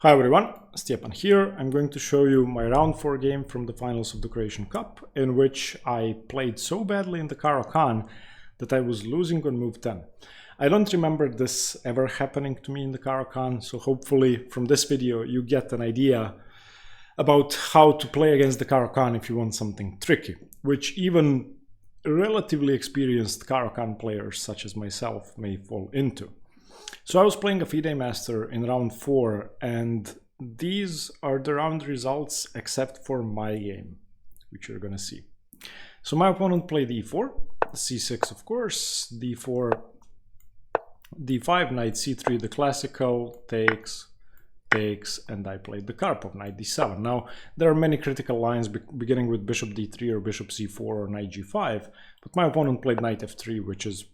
Hi everyone, Stepan here. I'm going to show you my round 4 game from the finals of the Croatian Cup, in which I played so badly in the Caro-Kann that I was losing on move 10. I don't remember this ever happening to me in the Caro-Kann, so hopefully from this video you get an idea about how to play against the Caro-Kann if you want something tricky, which even relatively experienced Caro-Kann players such as myself may fall into. So I was playing a FIDE master in round 4, and these are the round results except for my game, which you're gonna see. So my opponent played e4, c6 of course, d4, d5, knight c3, the classical, takes, and I played the Karpov, knight d7. Now, there are many critical lines beginning with bishop d3 or bishop c4 or knight g5, but my opponent played knight f3, which is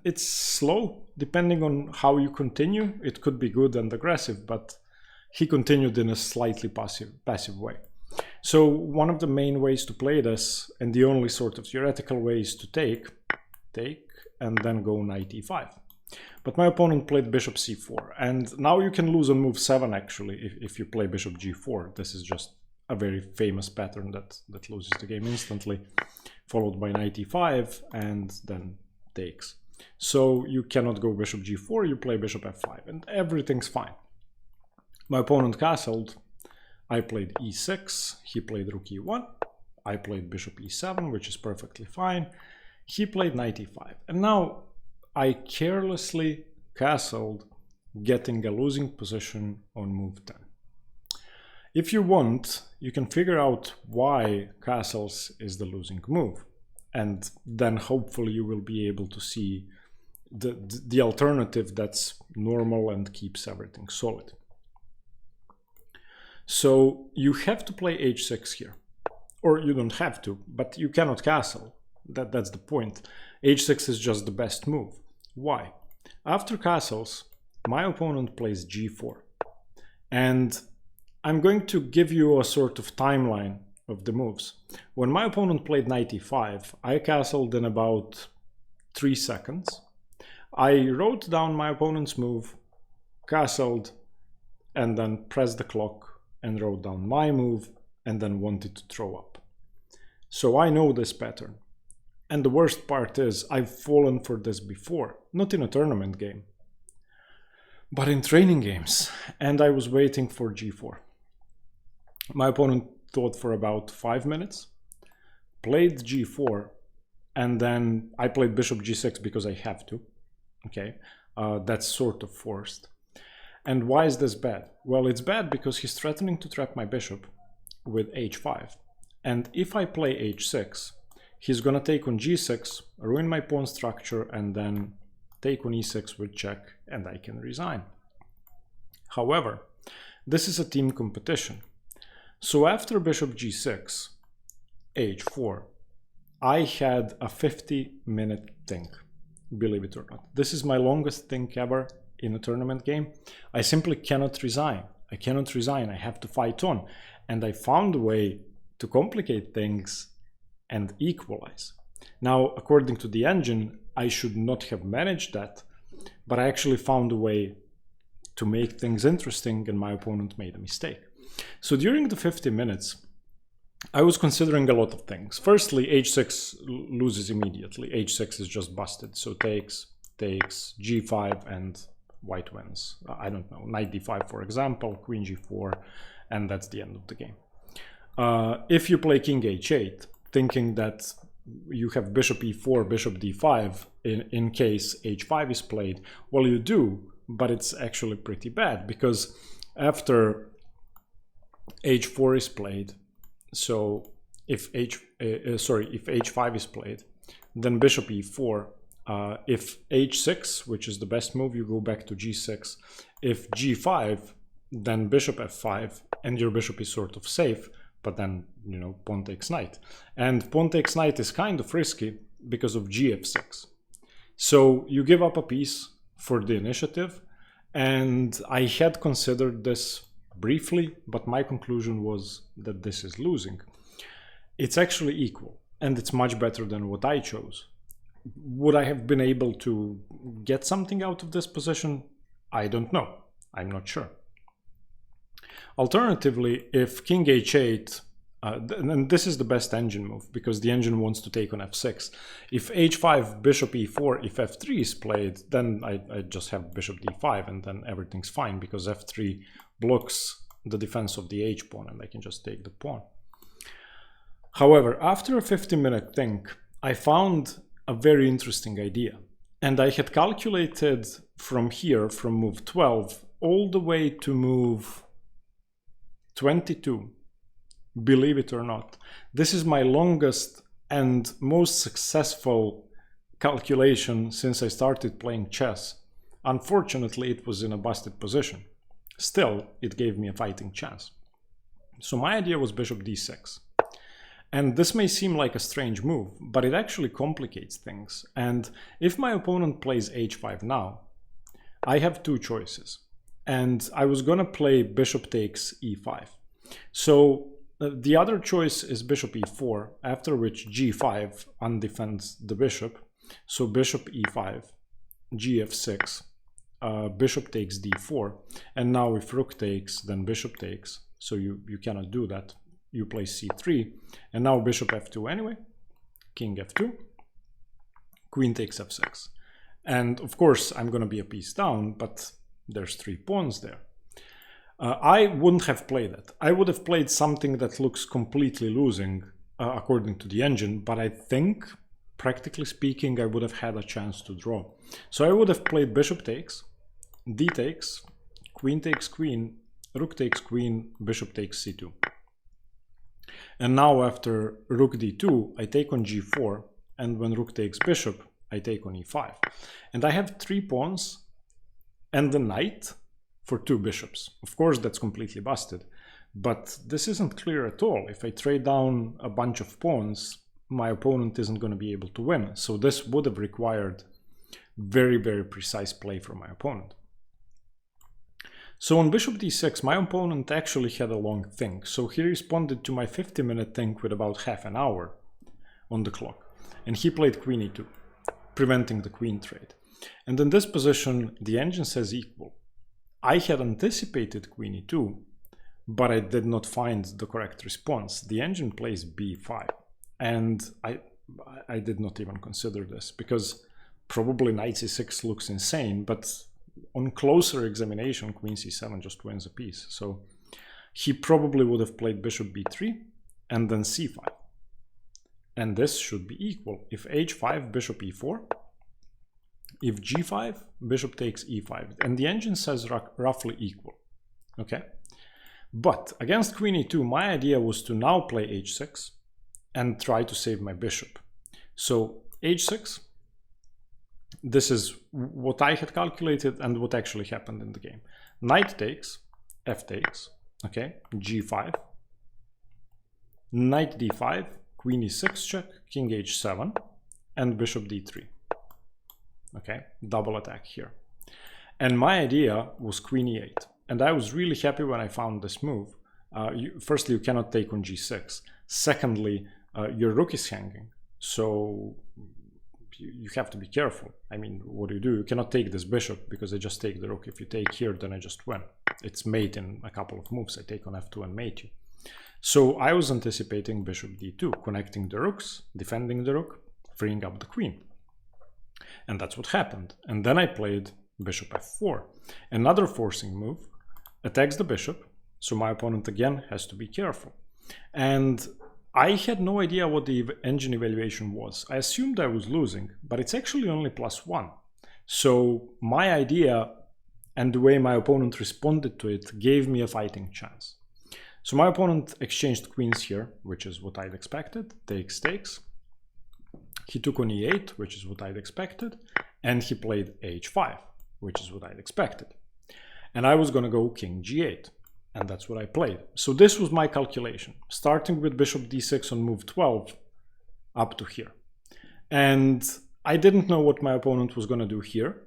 it's slow. Depending on how you continue, it could be good and aggressive, but he continued in a slightly passive way. So one of the main ways to play this, and the only sort of theoretical way, is to take, and then go knight e5. But my opponent played bishop c4, and now you can lose on move 7 actually if you play bishop g4. This is just a very famous pattern that loses the game instantly, followed by knight e5 and then takes. So you cannot go bishop g4, you play bishop f5, and everything's fine. My opponent castled, I played e6, he played rook e1, I played bishop e7, which is perfectly fine, he played knight e5, and now I carelessly castled, getting a losing position on move 10. If you want, you can figure out why castles is the losing move, and then hopefully you will be able to see the alternative that's normal and keeps everything solid. So you have to play h6 here, or you don't have to, but you cannot castle. That's the point. h6 is just the best move. Why? After castles, my opponent plays g4, and I'm going to give you a sort of timeline of the moves. When my opponent played knight e5, I castled in about 3 seconds. I wrote down my opponent's move, castled, and then pressed the clock and wrote down my move, and then wanted to throw up. So I know this pattern. And the worst part is I've fallen for this before, not in a tournament game, but in training games, and I was waiting for g4. My opponent thought for about 5 minutes, played g4, and then I played bishop g6 because I have to. Okay, that's sort of forced. And why is this bad? Well, it's bad because he's threatening to trap my bishop with h5. And if I play h6, he's gonna take on g6, ruin my pawn structure, and then take on e6 with check, and I can resign. However, this is a team competition. So after bishop g6, h4, I had a 50-minute think, believe it or not. This is my longest think ever in a tournament game. I simply cannot resign. I cannot resign. I have to fight on. And I found a way to complicate things and equalize. Now, according to the engine, I should not have managed that, but I actually found a way to make things interesting, and my opponent made a mistake. So during the 50 minutes, I was considering a lot of things. Firstly, h6 loses immediately. h6 is just busted. So takes, g5, and white wins. I don't know, knight d5, for example, queen g4, and that's the end of the game. If you play king h8, thinking that you have bishop e4, bishop d5 in case h5 is played, well, you do, but it's actually pretty bad, because after h4 is played, so if h5 is played, then bishop e4, if h6, which is the best move, you go back to g6. If g5, then bishop f5, and your bishop is sort of safe, but then, you know, pawn takes knight. And pawn takes knight is kind of risky because of gf6. So you give up a piece for the initiative, and I had considered this briefly, but my conclusion was that this is losing. It's actually equal, and it's much better than what I chose. Would I have been able to get something out of this position? I don't know. I'm not sure. Alternatively, if king h8, and this is the best engine move because the engine wants to take on f6. If h5, bishop e4, if f3 is played, then I just have bishop d5 and then everything's fine because f3 blocks the defense of the h pawn and I can just take the pawn. However, after a 50-minute think, I found a very interesting idea. And I had calculated from here, from move 12, all the way to move 22. Believe it or not. This is my longest and most successful calculation since I started playing chess. Unfortunately, it was in a busted position. Still, it gave me a fighting chance. So my idea was bishop d6. And this may seem like a strange move, but it actually complicates things. And if my opponent plays h5 now, I have two choices. And I was gonna play bishop takes e5. So the other choice is bishop e4, after which g5 undefends the bishop. So bishop e5, gf6, bishop takes d4. And now if rook takes, then bishop takes. So you cannot do that. You play c3, and now bishop f2 anyway, king f2, queen takes f6. And of course, I'm going to be a piece down, but there's 3 pawns there. I wouldn't have played that. I would have played something that looks completely losing, according to the engine, but I think, practically speaking, I would have had a chance to draw. So I would have played bishop takes, d takes, queen takes queen, rook takes queen, bishop takes c2. And now after rook d2, I take on g4, and when rook takes bishop, I take on e5. And I have 3 pawns and the knight for 2 bishops. Of course, that's completely busted, but this isn't clear at all. If I trade down a bunch of pawns, my opponent isn't going to be able to win. So this would have required very, very precise play from my opponent. So on bishop d6, my opponent actually had a long think. So he responded to my 50-minute think with about half an hour on the clock. And he played queen e2, preventing the queen trade. And in this position, the engine says equal. I had anticipated queen e2, but I did not find the correct response. The engine plays b5. And I did not even consider this because probably knight c6 looks insane, but on closer examination, queen c7 just wins a piece. So he probably would have played bishop b3 and then c5. And this should be equal. If h5, bishop e4. If g5, bishop takes e5. And the engine says roughly equal. Okay? But against queen e2, my idea was to now play h6 and try to save my bishop. So h6. This is what I had calculated and what actually happened in the game. Knight takes, f takes, okay, g5, knight d5, queen e6 check, king h7, and bishop d3. Okay, double attack here. And my idea was queen e8. And I was really happy when I found this move. Firstly, you cannot take on g6. Secondly, your rook is hanging. So you have to be careful. I mean, what do? You cannot take this bishop because I just take the rook. If you take here, then I just win. It's mate in a couple of moves. I take on f2 and mate you. So I was anticipating bishop d2, connecting the rooks, defending the rook, freeing up the queen. And that's what happened. And then I played bishop f4. Another forcing move, attacks the bishop. So my opponent again has to be careful. And I had no idea what the engine evaluation was. I assumed I was losing, but it's actually only +1. So my idea and the way my opponent responded to it gave me a fighting chance. So my opponent exchanged queens here, which is what I'd expected. Takes, takes. He took on e8, which is what I'd expected. And he played h5, which is what I'd expected. And I was going to go king g8. And that's what I played. So this was my calculation, starting with bishop d6 on move 12 up to here. And I didn't know what my opponent was going to do here.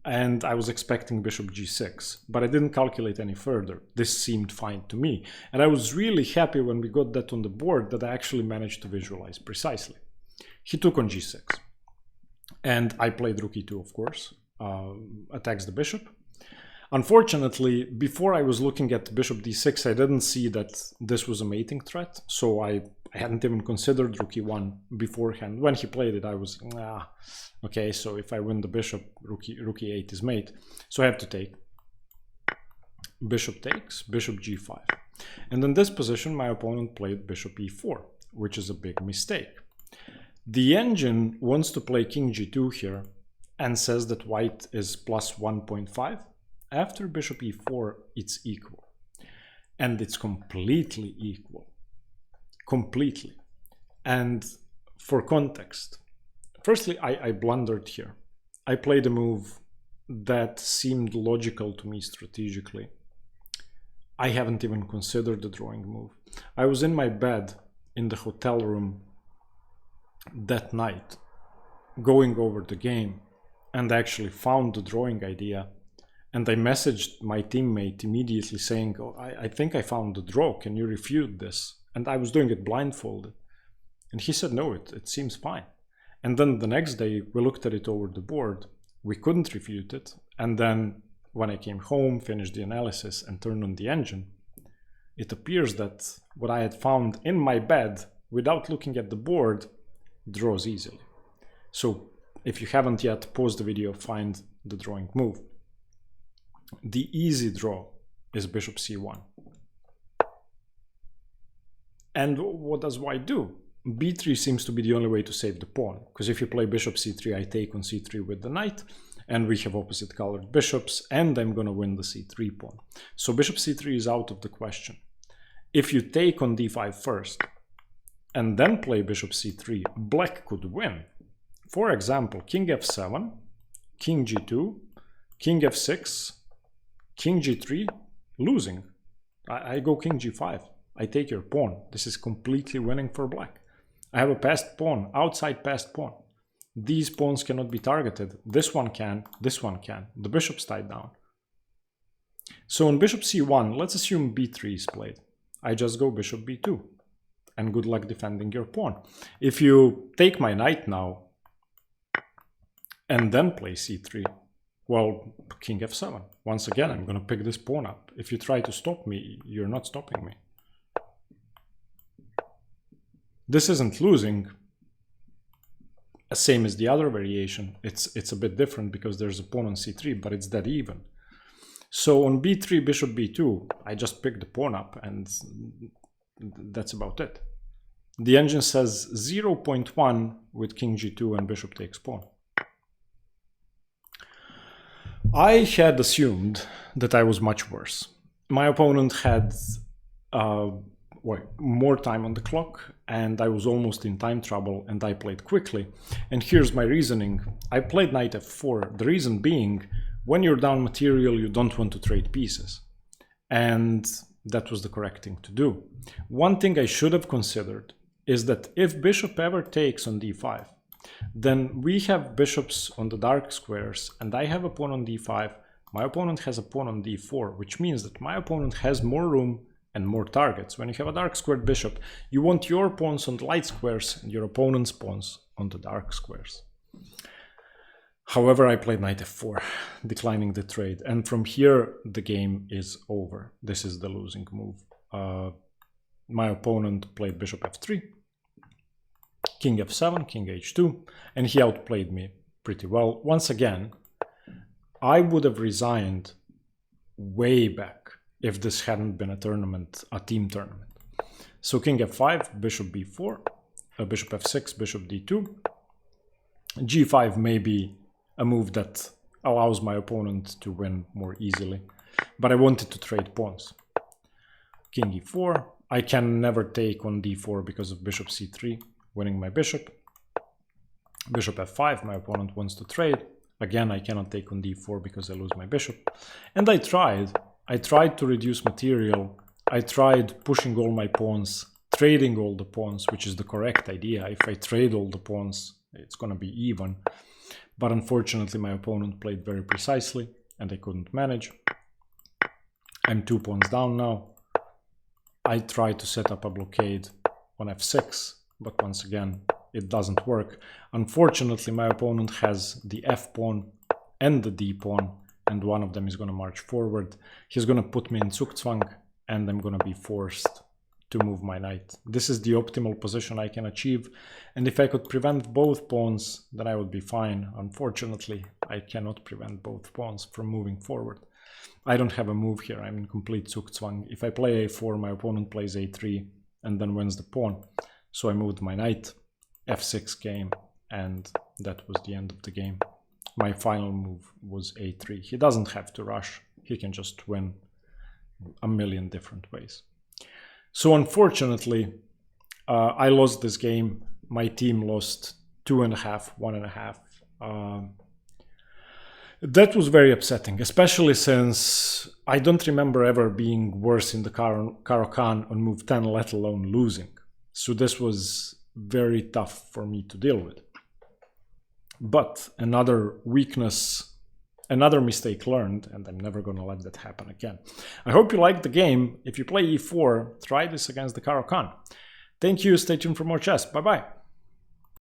And I was expecting bishop g6, but I didn't calculate any further. This seemed fine to me. And I was really happy when we got that on the board that I actually managed to visualize precisely. He took on g6. And I played rook e2, of course, attacks the bishop. Unfortunately, before I was looking at bishop d6, I didn't see that this was a mating threat, so I hadn't even considered rook e1 beforehand. When he played it, I was, okay, so if I win the bishop, rook e8 is mate, so I have to take. Bishop takes, bishop g5. And in this position, my opponent played bishop e4, which is a big mistake. The engine wants to play king g2 here and says that white is plus 1.5. After bishop e4, it's equal. And it's completely equal. Completely. And for context, firstly, I blundered here. I played a move that seemed logical to me strategically. I haven't even considered the drawing move. I was in my bed in the hotel room that night, going over the game, and actually found the drawing idea. And I messaged my teammate immediately saying, oh, I think I found the draw, can you refute this? And I was doing it blindfolded. And he said, no, it seems fine. And then the next day we looked at it over the board, we couldn't refute it. And then when I came home, finished the analysis and turned on the engine, it appears that what I had found in my bed without looking at the board draws easily. So if you haven't yet, pause the video, find the drawing move. The easy draw is bishop c1. And what does white do? b3 seems to be the only way to save the pawn, because if you play bishop c3, I take on c3 with the knight, and we have opposite colored bishops, and I'm going to win the c3 pawn. So bishop c3 is out of the question. If you take on d5 first, and then play bishop c3, black could win. For example, king f7, king g2, king f6, king g3, losing. I go king g5, I take your pawn. This is completely winning for black. I have a passed pawn, outside passed pawn. These pawns cannot be targeted. This one can, this one can. The bishop's tied down. So on bishop c1, let's assume b3 is played. I just go bishop b2. And good luck defending your pawn. If you take my knight now, and then play c3, well, king f7. Once again, I'm going to pick this pawn up. If you try to stop me, you're not stopping me. This isn't losing, same as the other variation. It's a bit different because there's a pawn on c3, but it's dead even. So on b3, bishop b2, I just pick the pawn up, and that's about it. The engine says 0.1 with king g2 and bishop takes pawn. I had assumed that I was much worse. My opponent had more time on the clock, and I was almost in time trouble, and I played quickly. And here's my reasoning. I played knight f4, the reason being, when you're down material, you don't want to trade pieces. And that was the correct thing to do. One thing I should have considered is that if bishop ever takes on d5, then we have bishops on the dark squares, and I have a pawn on d5, my opponent has a pawn on d4, which means that my opponent has more room and more targets. When you have a dark squared bishop, you want your pawns on the light squares and your opponent's pawns on the dark squares. However, I played knight f4, declining the trade, and from here the game is over. This is the losing move. My opponent played bishop f3, king f7, king h2, and he outplayed me pretty well. Once again, I would have resigned way back if this hadn't been a tournament, a team tournament. So king f5, bishop b4, bishop f6, bishop d2. g5 may be a move that allows my opponent to win more easily, but I wanted to trade pawns. King e4, I can never take on d4 because of bishop c3, winning my bishop. Bishop f5, my opponent wants to trade. Again, I cannot take on d4 because I lose my bishop. And I tried to reduce material. I tried pushing all my pawns, trading all the pawns, which is the correct idea. If I trade all the pawns, it's going to be even. But unfortunately, my opponent played very precisely, and I couldn't manage. I'm 2 pawns down now. I tried to set up a blockade on f6, but once again, it doesn't work. Unfortunately, my opponent has the f pawn and the d pawn, and one of them is going to march forward. He's going to put me in Zugzwang, and I'm going to be forced to move my knight. This is the optimal position I can achieve, and if I could prevent both pawns, then I would be fine. Unfortunately, I cannot prevent both pawns from moving forward. I don't have a move here. I'm in complete Zugzwang. If I play a4, my opponent plays a3 and then wins the pawn. So I moved my knight, f6 game, and that was the end of the game. My final move was a3. He doesn't have to rush. He can just win a million different ways. So unfortunately, I lost this game. My team lost 2.5, 1.5. That was very upsetting, especially since I don't remember ever being worse in the Caro-Kann on move 10, let alone losing. So this was very tough for me to deal with. But another weakness, another mistake learned, and I'm never going to let that happen again. I hope you liked the game. If you play e4, try this against the Caro-Kann. Thank you. Stay tuned for more chess. Bye-bye.